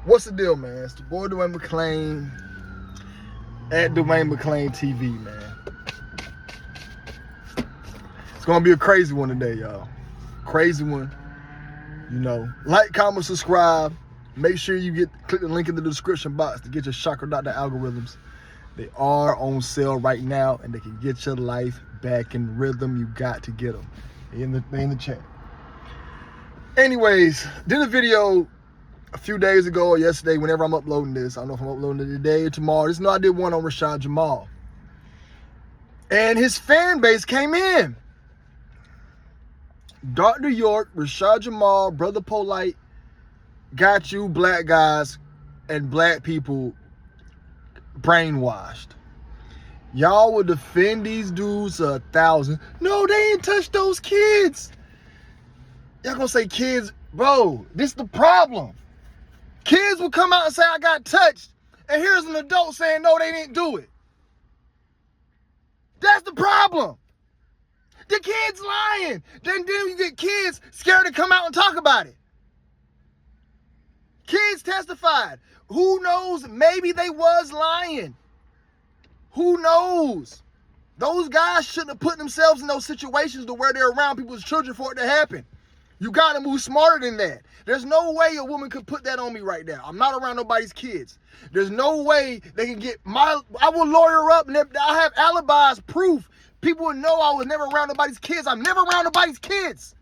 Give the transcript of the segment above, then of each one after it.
What's the deal, man? It's the boy Dwayne McClain at Dwayne McClain TV, man. It's gonna be a crazy one today, y'all. Crazy one. You know, like, comment, subscribe. Make sure you click the link in the description box to get your Chakra Doctor algorithms. They are on sale right now, and they can get your life back in rhythm. You got to get them in the chat. Anyways, did a video a few days ago or yesterday, whenever I'm uploading this. I don't know if I'm uploading it today or tomorrow. Just know I did one on Rashad Jamal. And his fan base came in. Dr. York, Rashad Jamal, Brother Polite, got you black guys and black people brainwashed. Y'all would defend these dudes 1,000. No, they ain't touched those kids. Y'all gonna say kids, bro, this is the problem. Kids will come out and say, I got touched, and here's an adult saying, no, they didn't do it. That's the problem. The kid's lying. Then you get kids scared to come out and talk about it. Kids testified. Who knows? Maybe they was lying. Who knows? Those guys shouldn't have put themselves in those situations to where they're around people's children for it to happen. You got to move smarter than that. There's no way a woman could put that on me right now. I'm not around nobody's kids. There's no way they can get I will lawyer up, and I have alibis, proof. People would know I was never around nobody's kids. I'm never around nobody's kids.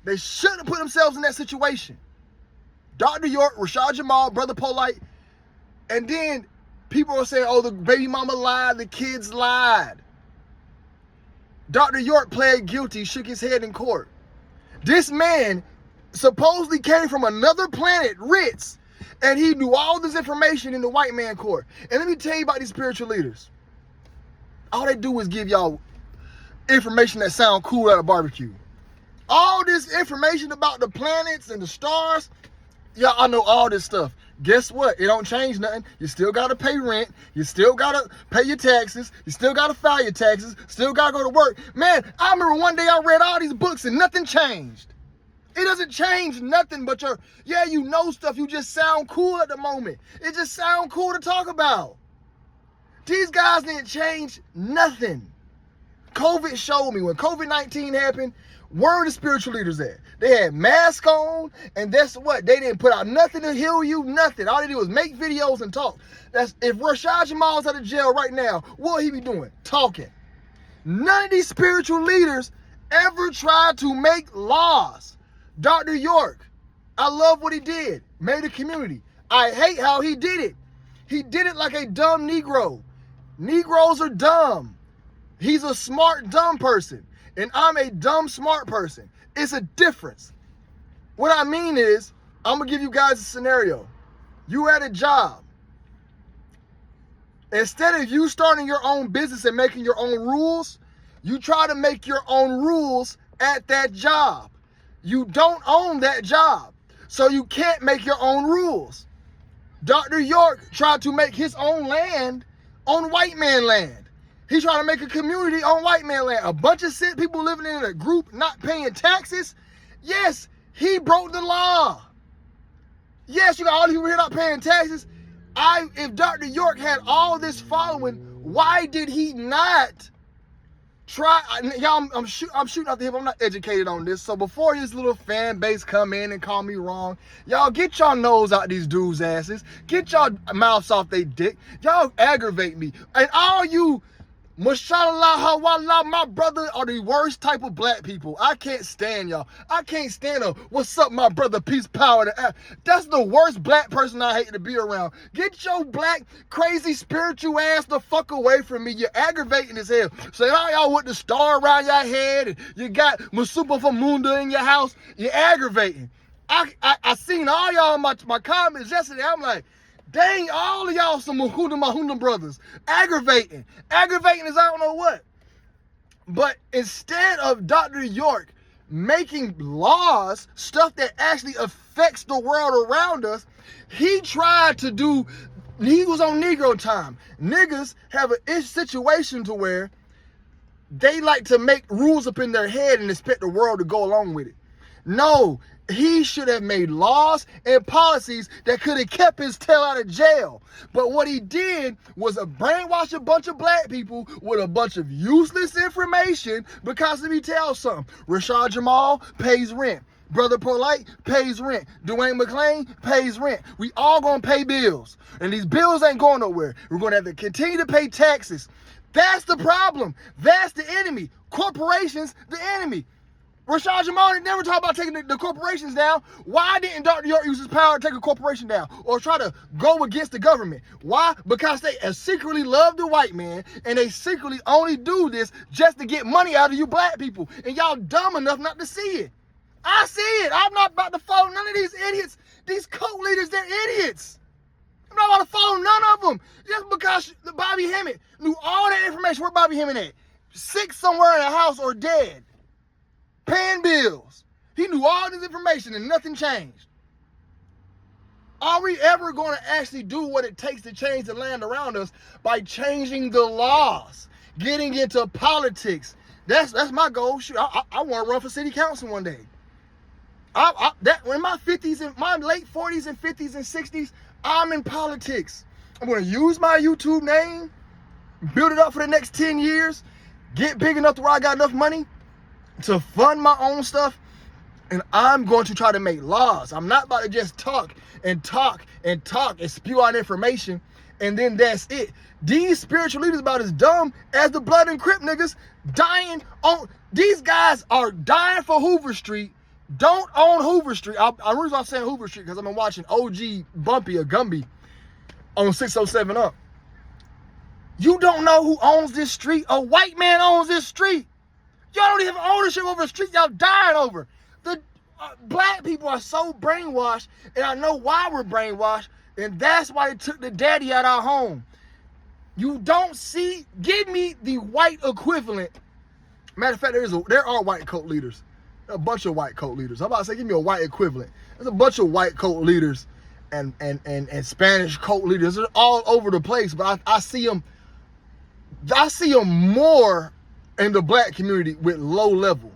They shouldn't have put themselves in that situation. Dr. York, Rashad Jamal, Brother Polite, and then people are saying, oh, the baby mama lied, the kids lied. Dr. York pled guilty, shook his head in court. This man supposedly came from another planet, Ritz, and he knew all this information in the white man court. And let me tell you about these spiritual leaders. All they do is give y'all information that sound cool at a barbecue. All this information about the planets and the stars, y'all, I know all this stuff. Guess what? It don't change nothing. You still got to pay rent. You still got to pay your taxes. You still got to file your taxes. Still got to go to work. Man, I remember one day I read all these books and nothing changed. It doesn't change nothing but you know stuff. You just sound cool at the moment. It just sound cool to talk about. These guys didn't change nothing. COVID showed me when COVID-19 happened, where are the spiritual leaders at? They had masks on, and that's what? They didn't put out nothing to heal you, nothing. All they did was make videos and talk. If Rashad Jamal's out of jail right now, what will he be doing? Talking. None of these spiritual leaders ever tried to make laws. Dr. York, I love what he did. Made a community. I hate how he did it. He did it like a dumb Negro. Negroes are dumb. He's a smart, dumb person. And I'm a dumb, smart person. It's a difference. What I mean is, I'm going to give you guys a scenario. You at a job. Instead of you starting your own business and making your own rules, you try to make your own rules at that job. You don't own that job, so you can't make your own rules. Dr. York tried to make his own land on white man land. He tried to make a community on white man land. A bunch of sick people living in a group not paying taxes. Yes, he broke the law. Yes, you got all these people here not paying taxes. If Dr. York had all this following, why did he not try? Y'all, I'm shooting off the hip. I'm not educated on this. So before this little fan base come in and call me wrong, y'all get y'all nose out these dudes' asses. Get y'all mouths off they dick. Y'all aggravate me. And all you mashallah, hawallah, my brother are the worst type of black people. I can't stand y'all. I can't stand what's up, my brother, peace, power. That's the worst black person I hate to be around. Get your black, crazy, spiritual ass the fuck away from me. You're aggravating as hell. Say, how y'all with the star around your head, and you got Masupa Famunda in your house. You're aggravating. I seen all y'all in my comments yesterday. I'm like, dang, all of y'all some Mahunda brothers. Aggravating. Aggravating is I don't know what. But instead of Dr. York making laws, stuff that actually affects the world around us, he tried to do, he was on Negro time. Niggas have a situation to where they like to make rules up in their head and expect the world to go along with it. No, He should have made laws and policies that could have kept his tail out of jail. But what he did was brainwash a bunch of black people with a bunch of useless information. Because let me tell you something, Rashad Jamal pays rent. Brother Polite pays rent. Dwayne McClain pays rent. We all gonna pay bills. And these bills ain't going nowhere. We're gonna have to continue to pay taxes. That's the problem. That's the enemy. Corporations, the enemy. Rashad Jamal never talked about taking the corporations down. Why didn't Dr. York use his power to take a corporation down or try to go against the government? Why? Because they secretly love the white man, and they secretly only do this just to get money out of you black people. And y'all dumb enough not to see it. I see it. I'm not about to follow none of these idiots. These cult leaders, they're idiots. I'm not about to follow none of them. Just because Bobby Hemmett knew all that information. Where Bobby Hemmett at? Sick somewhere in a house or dead. Paying bills. He knew all this information and nothing changed. Are we ever going to actually do what it takes to change the land around us by changing the laws, getting into politics? That's my goal. Shoot, I want to run for city council one day. In my 50s and my late 40s and 50s and 60s, I'm in politics. I'm going to use my YouTube name, build it up for the next 10 years, get big enough to where I got enough money to fund my own stuff, and I'm going to try to make laws. I'm not about to just talk and spew out information, and then that's it. These spiritual leaders about as dumb as the Blood and Crip niggas dying on. These guys are dying for Hoover Street, don't own Hoover Street. I'm reason I'm saying Hoover Street because I've been watching OG Bumpy or Gumby on 607 Up. You don't know who owns this street. A white man owns this street. Y'all don't even have ownership over the street y'all dying over. The black people are so brainwashed, and I know why we're brainwashed, and that's why they took the daddy out of our home. You don't see, give me the white equivalent. Matter of fact, there are white cult leaders. A bunch of white cult leaders. I'm about to say, give me a white equivalent. There's a bunch of white cult leaders and Spanish cult leaders. They're all over the place, but I see them more in the black community with low level.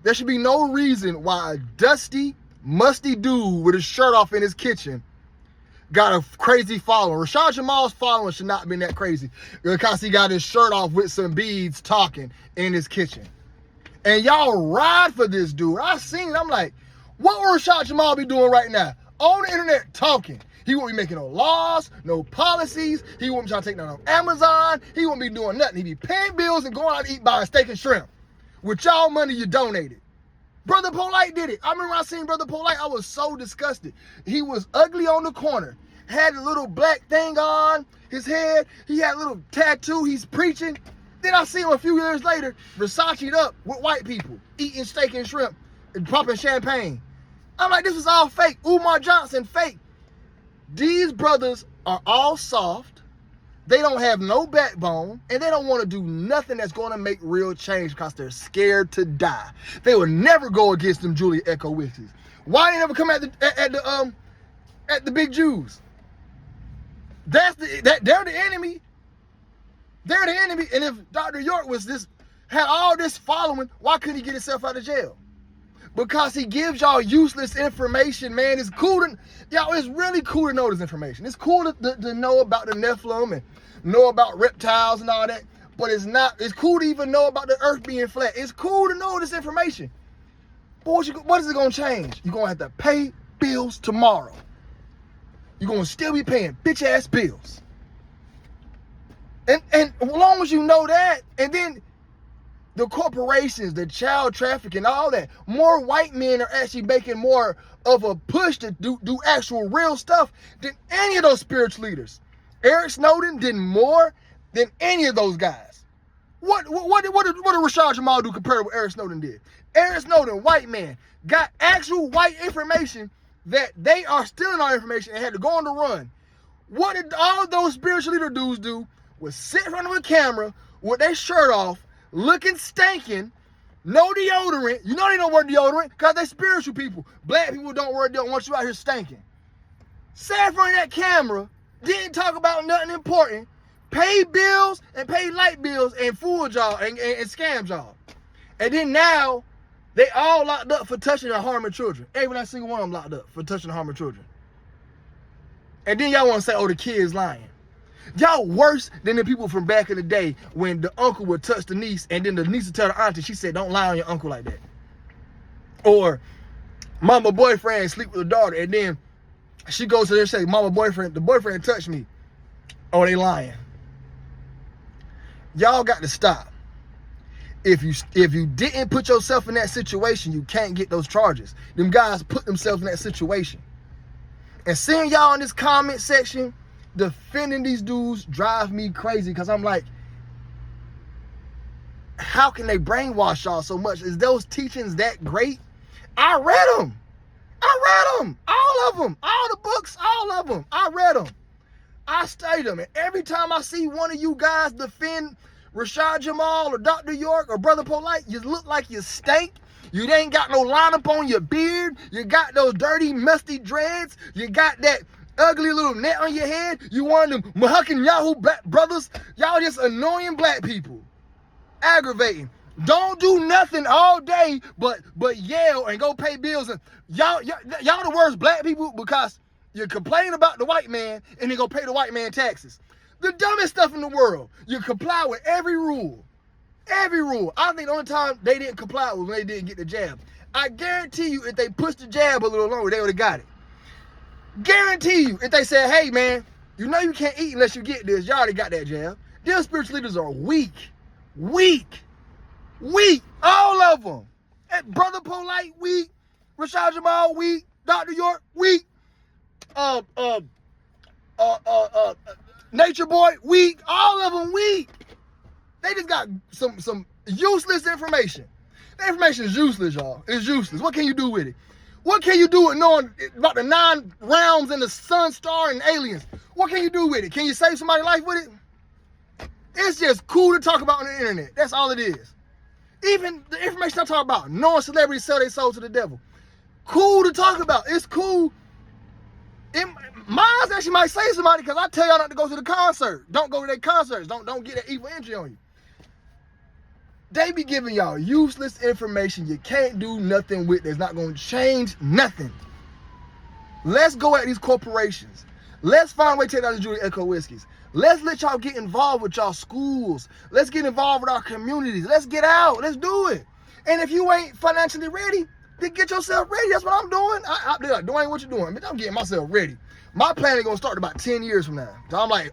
There should be no reason why a dusty, musty dude with his shirt off in his kitchen got a crazy following. Rashad Jamal's following should not have been that crazy because he got his shirt off with some beads talking in his kitchen. And y'all ride for this dude. I seen it. I'm like, what would Rashad Jamal be doing right now? On the internet talking. He won't be making no laws, no policies. He won't be trying to take none on Amazon. He won't be doing nothing. He be paying bills and going out to eat buying steak and shrimp with y'all money you donated. Brother Polite did it. I remember I seen Brother Polite. I was so disgusted. He was ugly on the corner. Had a little black thing on his head. He had a little tattoo. He's preaching. Then I see him a few years later, Versace'd up with white people, eating steak and shrimp and popping champagne. I'm like, this is all fake. Umar Johnson, fake. These brothers are all soft. They don't have no backbone, and they don't want to do nothing that's going to make real change because they're scared to die. They would never go against them Julia Echo witches. Why they never come at the big Jews? They're the enemy. They're the enemy. And if Dr. York had all this following, why couldn't he get himself out of jail? Because he gives y'all useless information, man. It's really cool to know this information. It's cool to know about the Nephilim and know about reptiles and all that. But it's cool to even know about the earth being flat. It's cool to know this information. But what is it going to change? You're going to have to pay bills tomorrow. You're going to still be paying bitch-ass bills. And as long as you know that, and then the corporations, the child trafficking, all that, more white men are actually making more of a push to do actual real stuff than any of those spiritual leaders. Eric Snowden did more than any of those guys. What did Rashad Jamal do compared to what Eric Snowden did? Eric Snowden, white man, got actual white information that they are stealing our information and had to go on the run. What did all those spiritual leader dudes do? Was sit in front of a camera with their shirt off, looking stankin', no deodorant. You know they don't wear deodorant because they spiritual people. Black people don't wear deodorant, want you out here stinking. Sat in front of that camera, didn't talk about nothing important, paid bills and paid light bills and fooled y'all and scammed y'all. And then now They all locked up for touching and harming children. Every last single one of them locked up for touching and harming children. And then y'all want to say, oh, the kid's lying. Y'all worse than the people from back in the day when the uncle would touch the niece and then the niece would tell the auntie, she said, don't lie on your uncle like that. Or mama boyfriend sleep with the daughter and then she goes to there and say, mama boyfriend, the boyfriend touched me. Oh, they lying. Y'all got to stop. If you didn't put yourself in that situation, you can't get those charges. Them guys put themselves in that situation. And seeing y'all in this comment section defending these dudes drive me crazy because I'm like, how can they brainwash y'all so much? Is those teachings that great? I read them. All of them. All the books, all of them. I read them. I studied them. And every time I see one of you guys defend Rashad Jamal or Dr. York or Brother Polite, you look like you stink. You ain't got no lineup on your beard. You got those dirty, musty dreads. You got that ugly little net on your head. You one of them Mahuckin Yahoo black brothers. Y'all just annoying black people. Aggravating. Don't do nothing all day but yell and go pay bills. And y'all the worst black people because you complain about the white man and then go pay the white man taxes. The dumbest stuff in the world. You comply with every rule. Every rule. I think the only time they didn't comply was when they didn't get the jab. I guarantee you if they pushed the jab a little longer, they would have got it. Guarantee you if they said, hey man, you know you can't eat unless you get this. You already got that jab. Their spiritual leaders are weak. Weak. All of them. And Brother Polite, weak. Rashad Jamal, weak. Dr. York, weak. Nature Boy, weak. All of them weak. They just got some useless information. The information is useless, y'all. It's useless. What can you do with it? What can you do with knowing about the 9 realms and the sun, star, and aliens? What can you do with it? Can you save somebody's life with it? It's just cool to talk about on the internet. That's all it is. Even the information I talk about, knowing celebrities sell their soul to the devil. Cool to talk about. It's cool. Mine actually might save somebody because I tell y'all not to go to the concert. Don't go to their concerts. Don't get that evil energy on you. They be giving y'all useless information you can't do nothing with. That's not going to change nothing. Let's go at these corporations. Let's find a way to take down the Julie Echo Whiskies. Let's let y'all get involved with y'all schools. Let's get involved with our communities. Let's get out. Let's do it. And if you ain't financially ready, then get yourself ready. That's what I'm doing. I'm like, Dwayne, what you doing? Bitch, I'm getting myself ready. My plan is going to start about 10 years from now. So I'm like,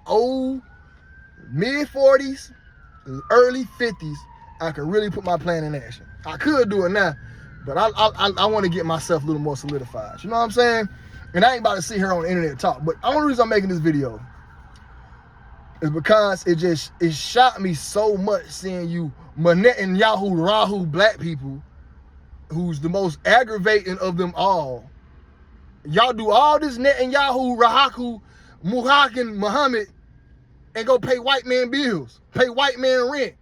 mid-40s, early 50s, I can really put my plan in action. I could do it now, but I want to get myself a little more solidified. You know what I'm saying? And I ain't about to sit here on the internet talk, but the only reason I'm making this video is because it shocked me so much seeing you Manette and Yahoo Rahu black people, who's the most aggravating of them all. Y'all do all this Netanyahu, Rahaku, Muhammad, Muhammad, and go pay white man bills, pay white man rent.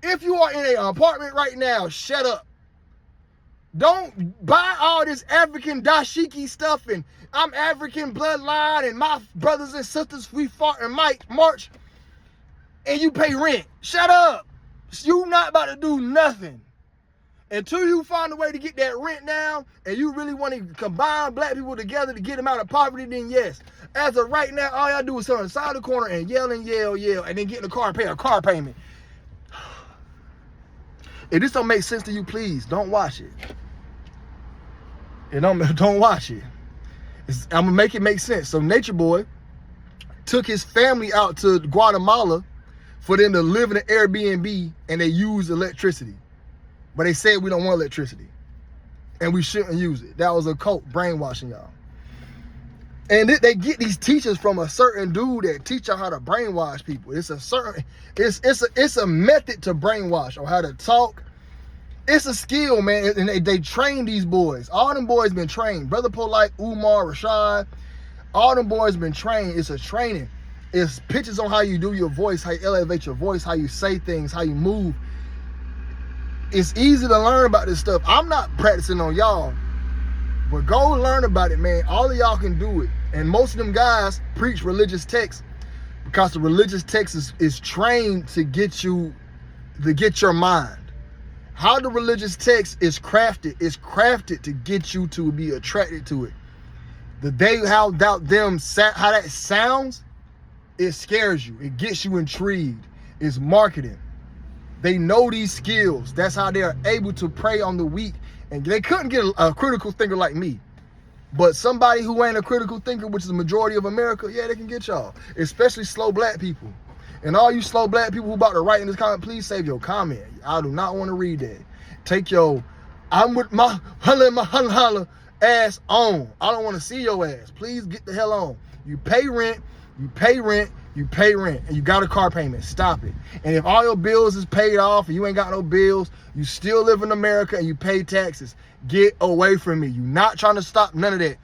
If you are in an apartment right now, shut up. Don't buy all this African dashiki stuff and I'm African bloodline and my brothers and sisters, we fought and march and you pay rent. Shut up. You not about to do nothing. Until you find a way to get that rent down and you really want to combine black people together to get them out of poverty, then yes. As of right now, all y'all do is sit on the side of the corner and yell, and then get in the car and pay a car payment. If this don't make sense to you, please don't watch it. Don't watch it. I'm gonna make it make sense. So Nature Boy took his family out to Guatemala for them to live in an Airbnb and they use electricity. But they said we don't want electricity and we shouldn't use it. That was a cult brainwashing y'all. And they get these teachers from a certain dude that teach y'all how to brainwash people. It's a method to brainwash or how to talk. It's a skill, man. And they train these boys. All them boys been trained. Brother Polite, Umar, Rashad, all them boys been trained. It's a training. It's pictures on how you do your voice, how you elevate your voice, how you say things, how you move. It's easy to learn about this stuff. I'm not practicing on y'all, but go learn about it, man. All of y'all can do it. And most of them guys preach religious texts because the religious text is trained to get your mind. how the religious text is crafted to get you to be attracted to it. How that sounds, it scares you. It gets you intrigued. It's marketing. They know these skills. That's how they are able to prey on the weak. And they couldn't get a critical thinker like me. But somebody who ain't a critical thinker, which is the majority of America, yeah, they can get y'all. Especially slow black people. And all you slow black people who about to write in this comment, please save your comment. I do not want to read that. Take your, I'm with my holla ass on. I don't want to see your ass. Please get the hell on. You pay rent, and you got a car payment. Stop it. And if all your bills is paid off and you ain't got no bills, you still live in America and you pay taxes. Get away from me. You not trying to stop none of that.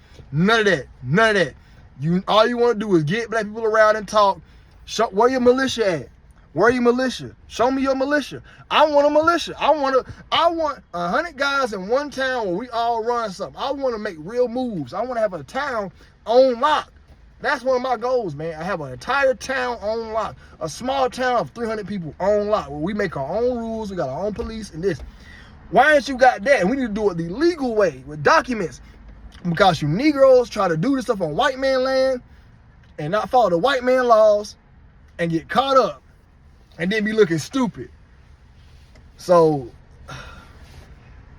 All you want to do is get black people around and talk. Where your militia at? Where your militia? Show me your militia. I want a militia. I want 100 guys in one town where we all run something. I want to make real moves. I want to have a town on lock. That's one of my goals, man. I have an entire town on lock. A small town of 300 people on lock where we make our own rules. We got our own police and this. Why ain't you got that? And we need to do it the legal way with documents. Because you Negroes try to do this stuff on white man land and not follow the white man laws and get caught up and then be looking stupid. So, I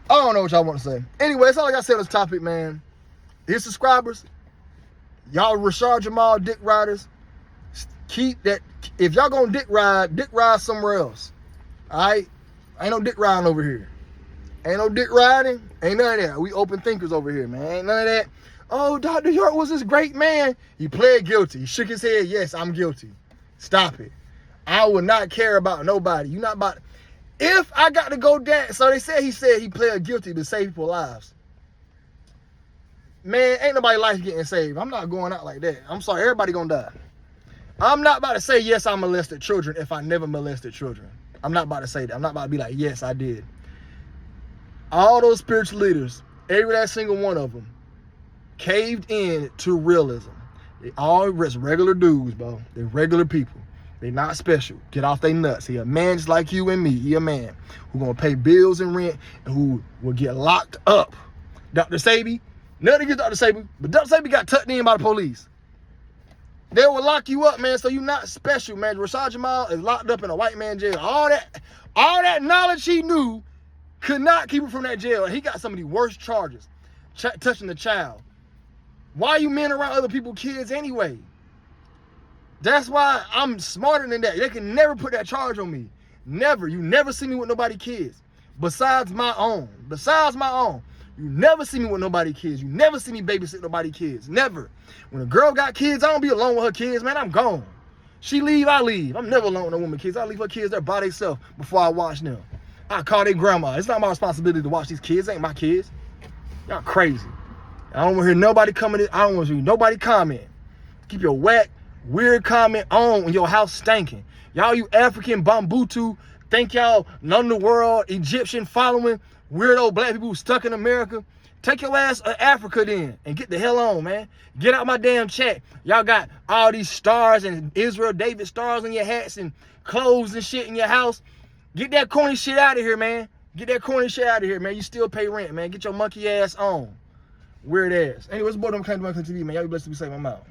don't know what y'all want to say. Anyway, that's all I got to say on this topic, man. His subscribers, y'all Rashad Jamal dick riders, keep that. If y'all gonna dick ride somewhere else. All right? Ain't no dick riding over here. Ain't no dick riding. Ain't none of that. We open thinkers over here, man. Ain't none of that. Oh, Dr. York was this great man. He pled guilty. He shook his head. Yes, I'm guilty. Stop it. I will not care about nobody. You not about. If I got to go down. So he said he pled guilty to save people's lives. Man, ain't nobody life getting saved. I'm not going out like that. I'm sorry. Everybody gonna die. I'm not about to say, yes, I molested children if I never molested children. I'm not about to say that. I'm not about to be like, yes, I did. All those spiritual leaders, every last single one of them, caved in to realism. They all just regular dudes, bro. They're regular people. They're not special. Get off they nuts. He a man just like you and me. He a man who gonna pay bills and rent and who will get locked up. Dr. Sebi, nothing against Dr. Sebi, but Dr. Sebi got tucked in by the police. They will lock you up, man, so you're not special, man. Rashad Jamal is locked up in a white man jail. All that knowledge he knew could not keep him from that jail. He got some of the worst charges, touching the child. Why you men around other people's kids anyway? That's why I'm smarter than that. They can never put that charge on me. Never. You never see me with nobody kids. Besides my own. You never see me with nobody kids. You never see me babysit nobody kids. Never. When a girl got kids, I don't be alone with her kids, man. I'm gone. She leave, I leave. I'm never alone with a woman kids. I leave her kids there by themselves before I watch them. I call their grandma. It's not my responsibility to watch these kids. It ain't my kids. Y'all crazy. I don't want to hear nobody coming in. I don't want to hear nobody comment. Keep your whack, weird comment on when your house stinking. Y'all, you African Bambutu, think y'all none of the world, Egyptian following, weirdo black people stuck in America. Take your ass to Africa then and get the hell on, man. Get out my damn chat. Y'all got all these stars and Israel David stars on your hats and clothes and shit in your house. Get that corny shit out of here, man. Get that corny shit out of here, man. You still pay rent, man. Get your monkey ass on. Weird ass. Anyways, boy, I'm kind of TV, man. Y'all be blessed to be safe. I'm out.